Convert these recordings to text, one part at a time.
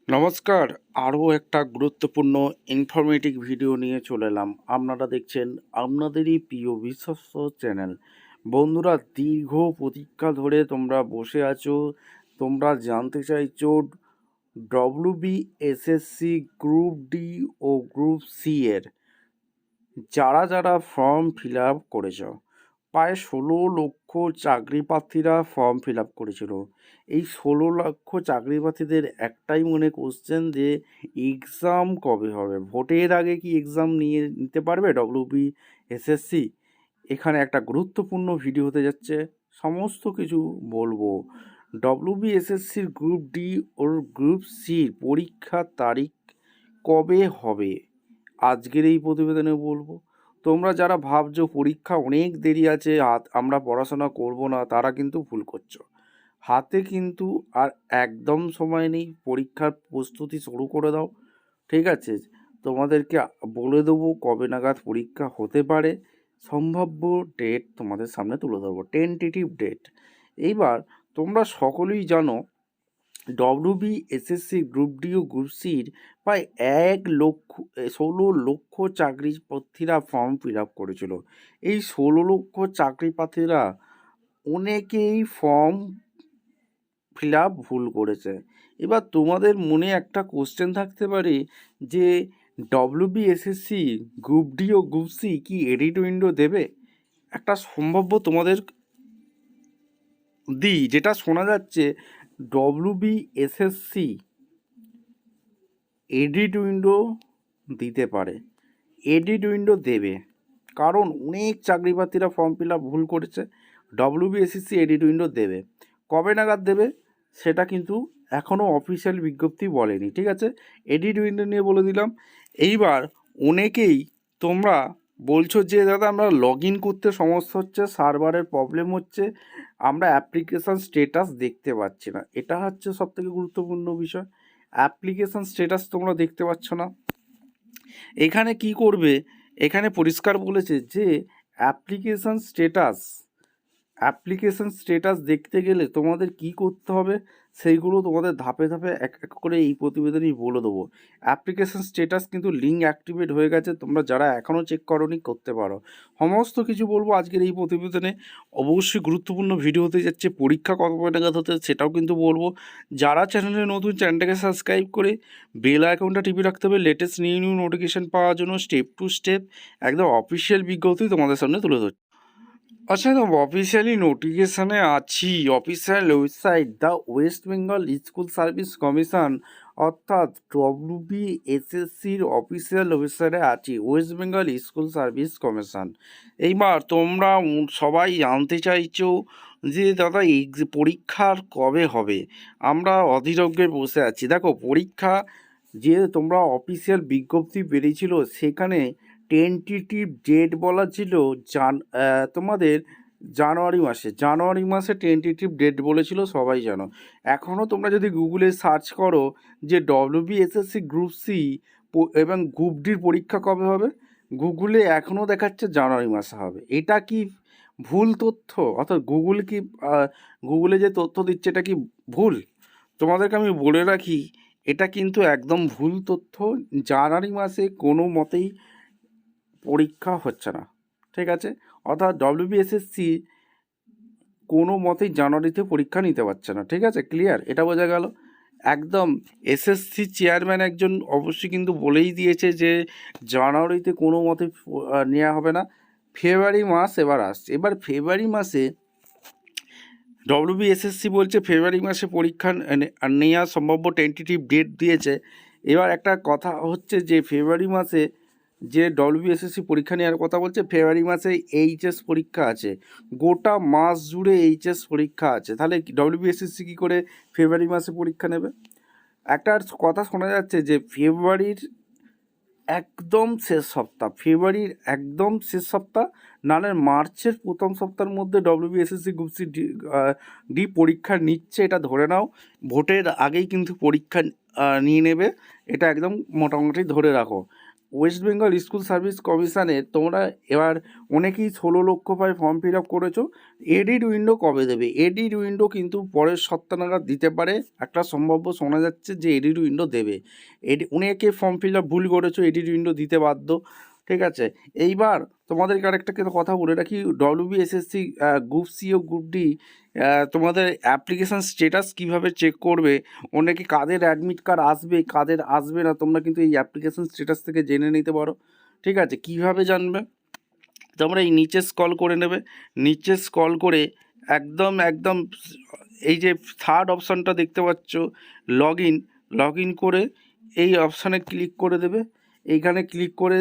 নমস্কার। আরও একটা গুরুত্বপূর্ণ ইনফরমেটিভ ভিডিও নিয়ে চলে এলাম। আপনারা দেখছেন আপনাদেরই প্রিয় বিশ্বস্ত চ্যানেল। বন্ধুরা, দীর্ঘ প্রতীক্ষা ধরে তোমরা বসে আছো, তোমরা জানতে চাইছো ডব্লিউবিএসএসসি গ্রুপ ডি ও গ্রুপ সি এর যারা ফর্ম ফিল আপ করেছ। প্রায় ১৬ লক্ষ চাকরি প্রার্থীরা ফর্ম ফিল আপ করেছিল। এই ১৬ লক্ষ চাকরি প্রার্থীদের একটাই মনে কোশ্চেন যে এক্সাম কবে হবে, ভোটের আগে কি এক্সাম নিতে পারবে ডব্লিউবিএসএসসি? এখানে একটা গুরুত্বপূর্ণ ভিডিও হতে যাচ্ছে, সমস্ত কিছু বলবো। ডব্লিউবিএসএসসির গ্রুপ ডি ও গ্রুপ সির পরীক্ষার তারিখ কবে হবে আজকের এই প্রতিবেদনে বলবো। তোমরা যারা ভাবছো পরীক্ষা অনেক দেরি আছে, আমরা পড়াশোনা করব না, তারা কিন্তু ভুল করছো। হাতে কিন্তু আর একদম সময় নেই, পরীক্ষার প্রস্তুতি শুরু করে দাও। ঠিক আছে, তোমাদেরকে বলে দেবো কবে নাগাদ পরীক্ষা হতে পারে, সম্ভাব্য ডেট তোমাদের সামনে তুলে ধরবো, টেন্টেটিভ ডেট। এইবার তোমরা সকলেই জানো ডব্লিউবিএসএসসি গ্রুপ ডি ও গ্রুপ সির প্রায় ১ লক্ষ ১৬ লক্ষ চাকরি প্রার্থীরা ফর্ম ফিল আপ করেছিল। এই ১৬ লক্ষ চাকরি প্রার্থীরা অনেকেই ফর্ম ফিল আপ ভুল করেছে। এবার তোমাদের মনে একটা কোশ্চেন থাকতে পারে যে ডব্লিউবিএসএসসি গ্রুপ ডি ও গ্রুপ সি কি এডিট উইন্ডো দেবে? একটা সম্ভাব্য তোমাদের যেটা শোনা যাচ্ছে ডব্লিউবিএসএসসি এডিট উইন্ডো দিতে পারে, এডিট উইন্ডো দেবে, কারণ অনেক চাকরি প্রার্থীরা ফর্ম ফিল আপ ভুল করেছে। ডব্লিউবিএসএসসি এডিট উইন্ডো দেবে, কবে নাগাদ দেবে সেটা কিন্তু এখনও অফিসিয়াল বিজ্ঞপ্তি বলেনি। ঠিক আছে, এডিট উইন্ডো নিয়ে বলে দিলাম। এইবার অনেকেই তোমরা বলছো যে দাদা আমরা লগ ইন করতে সমস্যা হচ্ছে, সার্ভারের প্রবলেম হচ্ছে, আমরা অ্যাপ্লিকেশান স্টেটাস দেখতে পাচ্ছি না। এটা হচ্ছে সবথেকে গুরুত্বপূর্ণ বিষয়, অ্যাপ্লিকেশান স্টেটাস তোমরা দেখতে পাচ্ছ না। এখানে কি করবে, এখানে পরিষ্কার বলেছে যে অ্যাপ্লিকেশান স্টেটাস দেখতে গেলে তোমাদের কি করতে হবে সেইগুলো তোমাদের ধাপে ধাপে এক এক করে এই প্রতিবেদনই বলে দেবো। অ্যাপ্লিকেশান স্টেটাস কিন্তু লিঙ্ক অ্যাক্টিভেট হয়ে গেছে, তোমরা যারা এখনও চেক করোনি করতে পারো। সমস্ত কিছু বলবো আজকের এই প্রতিবেদনে। অবশ্যই গুরুত্বপূর্ণ ভিডিও হতে যাচ্ছে, পরীক্ষা কবে নাগাদ হতে সেটাও কিন্তু বলবো। যারা চ্যানেলে নতুন, চ্যানেলটাকে সাবস্ক্রাইব করে বেল আইকনটা টিপে রাখতে হবে লেটেস্ট নিউ নোটিফিকেশান পাওয়ার জন্য। স্টেপ টু স্টেপ একদম অফিসিয়াল বিজ্ঞপ্তি তোমাদের সামনে তুলে ধরছি। আচ্ছা, তো অফিসিয়ালি নোটিফিকেশানে আছি, official website the West Bengal school service commission, অর্থাৎ ডব্লিউবিএসএসসির অফিসিয়াল ওয়েবসাইটে আছি, West Bengal school service commission. এইবার তোমরা সবাই জানতে চাইছো যে দাদা এই যে পরীক্ষার কবে হবে, আমরা অধীরজ্ঞে বসে আছি। দেখো, পরীক্ষা যে তোমরা অফিসিয়াল বিজ্ঞপ্তি বেরিয়েছিল সেখানে টেন্টেটিভ ডেট বলা ছিল তোমাদের জানুয়ারি মাসে টেন্টেটিভ ডেট বলেছিল, সবাই জানো। এখনও তোমরা যদি গুগলে সার্চ করো যে ডব্লিউবিএসএসসি গ্রুপ সি এবং গ্রুপ ডির পরীক্ষা কবে হবে, গুগলে এখনও দেখাচ্ছে জানুয়ারি মাসে হবে। এটা কি ভুল তথ্য? অর্থাৎ গুগলে যে তথ্য দিচ্ছে এটা কি ভুল? তোমাদেরকে আমি বলে রাখি, এটা কিন্তু একদম ভুল তথ্য। জানুয়ারি মাসে কোনো মতেই পরীক্ষা হচ্ছে না। ঠিক আছে, অর্থাৎ ডব্লিউবিএসএসসি কোনো মতেই জানুয়ারিতে পরীক্ষা নিতে পারছে না। ঠিক আছে, ক্লিয়ার, এটা বোঝা গেল। একদম এসএসসি চেয়ারম্যান একজন অবশ্যই কিন্তু বলেই দিয়েছে যে জানুয়ারিতে কোনো মতে নেওয়া হবে না। ফেব্রুয়ারি মাস এবার আসছে, এবার ফেব্রুয়ারি মাসে ডব্লিউবিএসএসসি বলছে ফেব্রুয়ারি মাসে পরীক্ষা নেওয়া সম্ভাব্য টেন্টেটিভ ডেট দিয়েছে। এবার একটা কথা হচ্ছে যে ফেব্রুয়ারি মাসে যে ডব্লিউবিএসএসসি পরীক্ষা নেওয়ার কথা বলছে, ফেব্রুয়ারি মাসে এইচএস পরীক্ষা আছে, গোটা মাস জুড়ে এইচএস পরীক্ষা আছে, তাহলে ডব্লিউবিএসএসসি কী করে ফেব্রুয়ারি মাসে পরীক্ষা নেবে? একটা কথা শোনা যাচ্ছে যে ফেব্রুয়ারির একদম শেষ সপ্তাহ নাহলে মার্চের প্রথম সপ্তাহের মধ্যে ডব্লিউবিএসএসসি গ্রুপ সি ডি পরীক্ষা নিচ্ছে, এটা ধরে নাও। ভোটের আগেই কিন্তু পরীক্ষা নিয়ে নেবে, এটা একদম মোটামুটি ধরে রাখো। ওয়েস্ট বেঙ্গল স্কুল সার্ভিস কমিশনে তোমরা এবার অনেকেই 16 লক্ষ পায় ফর্ম ফিল আপ করেছো। এডিট উইন্ডো কবে দেবে? এডিট উইন্ডো কিন্তু পরের সপ্তাহ নাগাদ দিতে পারে, একটা সম্ভাব্য শোনা যাচ্ছে যে এডিট উইন্ডো দেবে। অনেকে ফর্ম ফিল আপ ভুল করেছো, এডিট উইন্ডো দিতে বাধ্য, ঠিক আছে। এইবার তোমাদেরকে আরেকটা কিন্তু কথা বলে রাখি, ডব্লিউবিএসএসসি গ্রুপ সি ও গ্রুপ ডি তোমাদের অ্যাপ্লিকেশান স্টেটাস কীভাবে চেক করবে, অনেকে কাদের অ্যাডমিট কার্ড আসবে কাদের আসবে না, তোমরা কিন্তু এই অ্যাপ্লিকেশান স্টেটাস থেকে জেনে নিতে পারো, ঠিক আছে। কিভাবে জানবে? তোমরা এই নিচে স্ক্রল করে নেবে, নিচে স্ক্রল করে একদম একদম এই যে থার্ড অপশানটা দেখতে পাচ্ছ লগ ইন করে এই অপশানে ক্লিক করে দেবে। এইখানে ক্লিক করে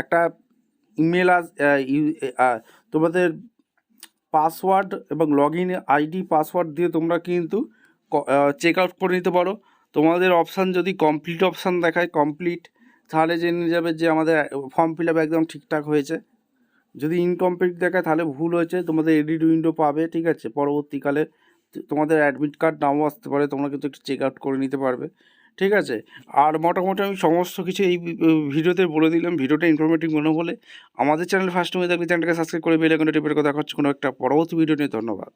একটা ইমেল তোমাদের পাসওয়ার্ড এবং লগ ইন আইডি পাসওয়ার্ড দিয়ে তোমরা কিন্তু চেক আউট করে নিতে পারো। তোমাদের অপশান যদি কমপ্লিট অপশান দেখায় কমপ্লিট, তাহলে জেনে যাবে যে আমাদের ফর্ম ফিল আপ একদম ঠিকঠাক হয়েছে। যদি ইনকমপ্লিট দেখায় তাহলে ভুল হয়েছে, তোমাদের এডিট উইন্ডো পাবে, ঠিক আছে। পরবর্তীকালে তোমাদের অ্যাডমিট কার্ড নাও আসতে পারে, তোমরা কিন্তু একটু চেক আউট করে নিতে পারবে, ঠিক আছে। আর মোটামুটি আমি সমস্ত কিছু এই ভিডিওতে বলে দিলাম। ভিডিওটা ইনফরমেটিভ মনে হলে আমাদের চ্যানেল ফার্স্ট হয়ে থাকলে চ্যানেলটাকে সাবস্ক্রাইব করে বেল আইকনটা টিপে রেখে দেখা হচ্ছে কোনো একটা পরবর্তী ভিডিও নিয়ে। ধন্যবাদ।